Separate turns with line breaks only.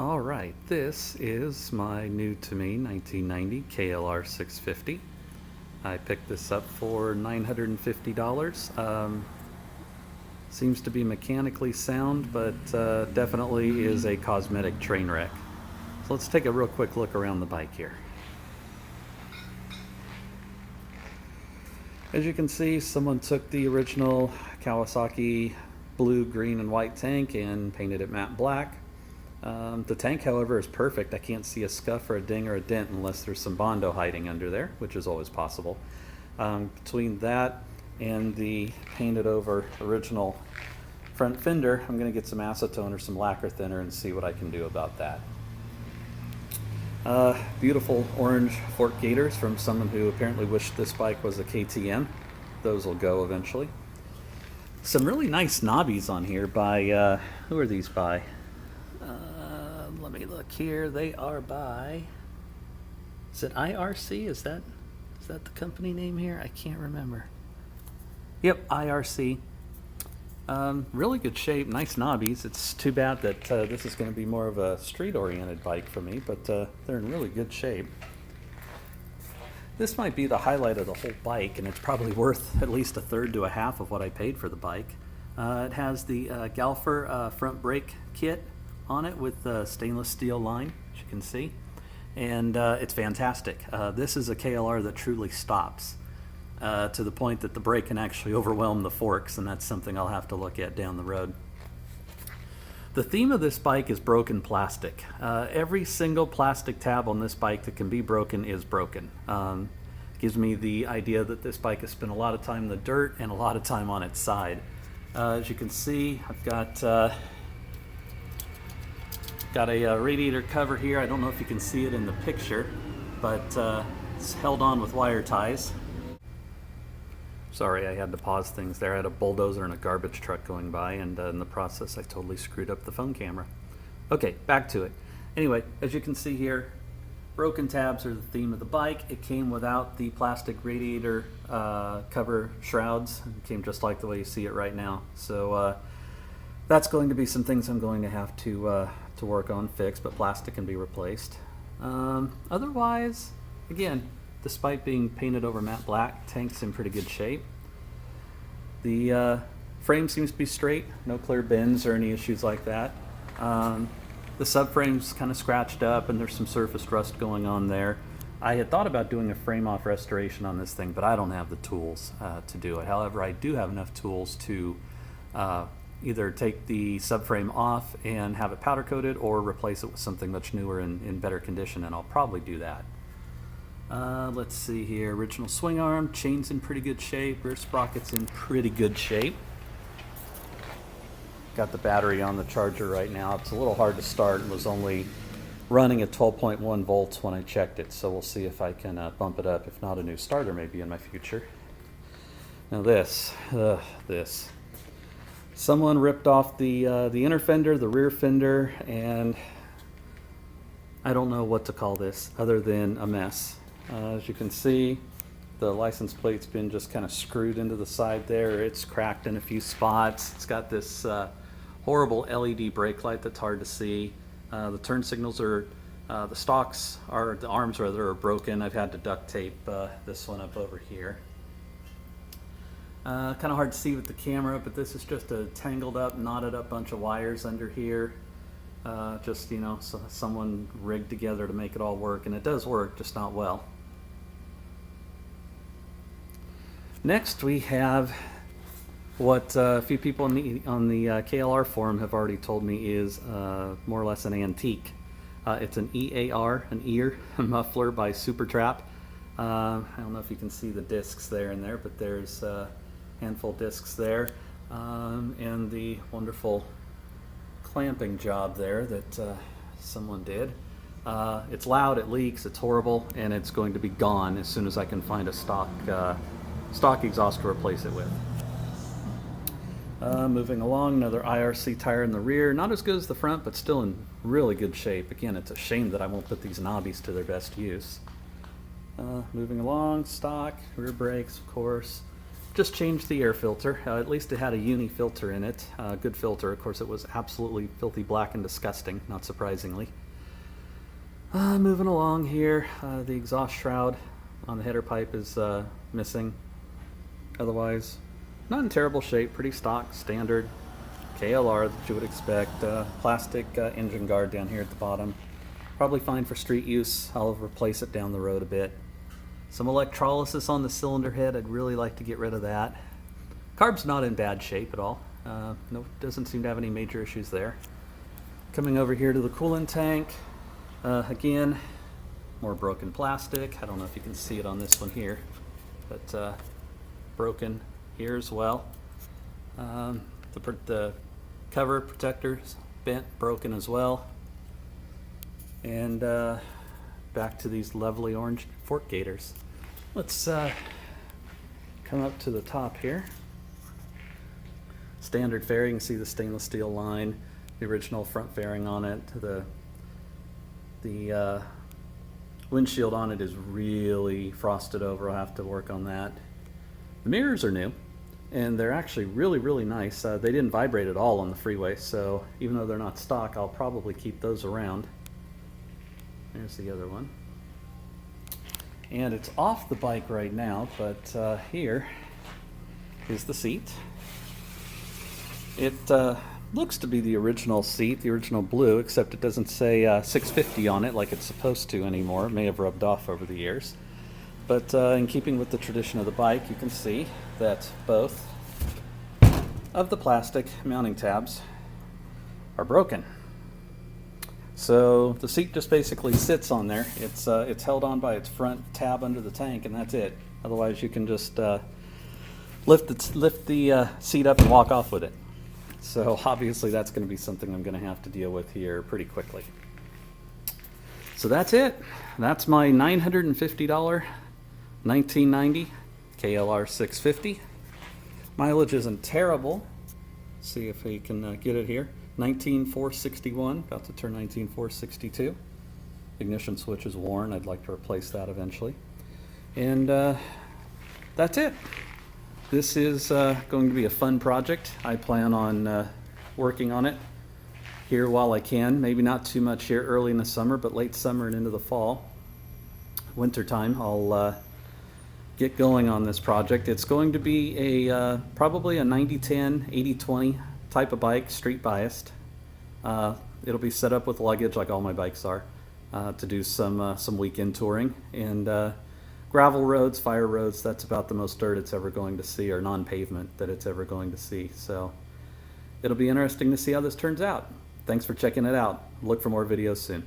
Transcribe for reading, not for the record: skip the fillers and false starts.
All right, this is my new to me 1990 KLR 650. I picked this up for $950. Seems to be mechanically sound, but definitely is a cosmetic train wreck. So let's take a real quick look around the bike here. As you can see, someone took the original Kawasaki blue, green, and white tank and painted it matte black. The tank, however, is perfect. I can't see a scuff or a ding or a dent unless there's some Bondo hiding under there, which is always possible. Between that and the painted over original front fender, I'm going to get some acetone or some lacquer thinner and see what I can do about that. Beautiful orange fork gaiters from someone who apparently wished this bike was a KTM. Those will go eventually. Some really nice knobbies on here by, who are these by? Let me look here. They are by, is it IRC? Is that the company name here? I can't remember. Yep, IRC. Really good shape, nice knobbies. It's too bad that this is going to be more of a street-oriented bike for me, but they're in really good shape. This might be the highlight of the whole bike, and it's probably worth at least a third to a half of what I paid for the bike. It has the Galfer front brake kit on it with the stainless steel line, as you can see, and it's fantastic. This is a KLR that truly stops to the point that the brake can actually overwhelm the forks, and that's something I'll have to look at down the road. The theme of this bike is broken plastic. Every single plastic tab on this bike that can be broken is broken. Gives me the idea that this bike has spent a lot of time in the dirt and a lot of time on its side. As you can see, I've got a radiator cover here. I don't know if you can see it in the picture, but it's held on with wire ties. Sorry, I had to pause things there. I had a bulldozer and a garbage truck going by, and in the process I totally screwed up the phone camera. Okay, back to it. Anyway, as you can see here, broken tabs are the theme of the bike. It came without the plastic radiator cover shrouds. It came just like the way you see it right now. So that's going to be some things I'm going to have to work on, fix, but plastic can be replaced. Otherwise, again, despite being painted over matte black, tank's in pretty good shape. The frame seems to be straight, no clear bends or any issues like that. The subframe's kind of scratched up and there's some surface rust going on there. I had thought about doing a frame off restoration on this thing, but I don't have the tools to do it. However, I do have enough tools to either take the subframe off and have it powder coated or replace it with something much newer in better condition, and I'll probably do that. Let's see here, original swing arm, chain's in pretty good shape, rear sprocket's in pretty good shape. Got the battery on the charger right now. It's a little hard to start and was only running at 12.1 volts when I checked it, so we'll see if I can bump it up. If not, a new starter maybe in my future. Now this. Someone ripped off the inner fender, the rear fender, and I don't know what to call this other than a mess. As you can see, the license plate's been just kind of screwed into the side there. It's cracked in a few spots. It's got this horrible LED brake light that's hard to see. The turn signals are, the stalks are, the arms rather, are broken. I've had to duct tape this one up over here. Kind of hard to see with the camera, but this is just a tangled up, knotted up bunch of wires under here. Just, you know, so someone rigged together to make it all work, and it does work, just not well. Next, we have what a few people on the KLR forum have already told me is more or less an antique. It's an EAR, an ear muffler by Supertrap. I don't know if you can see the discs there and there, but there's a handful of discs there, and the wonderful clamping job there that someone did. It's loud, it leaks, it's horrible, and it's going to be gone as soon as I can find a stock exhaust to replace it with. Moving along, another IRC tire in the rear. Not as good as the front, but still in really good shape. Again, it's a shame that I won't put these knobbies to their best use. Moving along, stock, rear brakes, of course. just changed the air filter. At least it had a uni filter in it. Good filter. Of course, it was absolutely filthy black and disgusting, not surprisingly. Moving along here, the exhaust shroud on the header pipe is missing. Otherwise, not in terrible shape, pretty stock, standard KLR that you would expect. Plastic engine guard down here at the bottom. Probably fine for street use. I'll replace it down the road a bit. Some electrolysis on the cylinder head. I'd really like to get rid of that. Carb's not in bad shape at all. No, doesn't seem to have any major issues there. Coming over here to the coolant tank. Again, more broken plastic. I don't know if you can see it on this one here, but broken here as well. The cover protector's bent, broken as well. And back to these lovely orange fork gaiters. Let's come up to the top here. Standard fairing, you can see the stainless steel line, the original front fairing on it. The windshield on it is really frosted over. I'll have to work on that. The mirrors are new, and they're actually really, really nice. They didn't vibrate at all on the freeway, so even though they're not stock, I'll probably keep those around. There's the other one. And it's off the bike right now, but here is the seat. It looks to be the original seat, the original blue, except it doesn't say 650 on it like it's supposed to anymore. It may have rubbed off over the years. But in keeping with the tradition of the bike, you can see that both of the plastic mounting tabs are broken. So the seat just basically sits on there. It's held on by its front tab under the tank, and that's it. Otherwise, you can just lift the seat up and walk off with it. So obviously, that's going to be something I'm going to have to deal with here pretty quickly. So that's it. That's my $950 1990 KLR 650. Mileage isn't terrible. See if we can get it here. 19,461, about to turn 19,462. Ignition switch is worn. I'd like to replace that eventually. And that's it. This is going to be a fun project. I plan on working on it here while I can. Maybe not too much here early in the summer, but late summer and into the fall. Wintertime, I'll get going on this project. It's going to be probably a 90-10, 80-20 type of bike, street biased. It'll be set up with luggage like all my bikes are to do some weekend touring. And gravel roads, fire roads, that's about the most dirt it's ever going to see, or non-pavement that it's ever going to see. So it'll be interesting to see how this turns out. Thanks for checking it out. Look for more videos soon.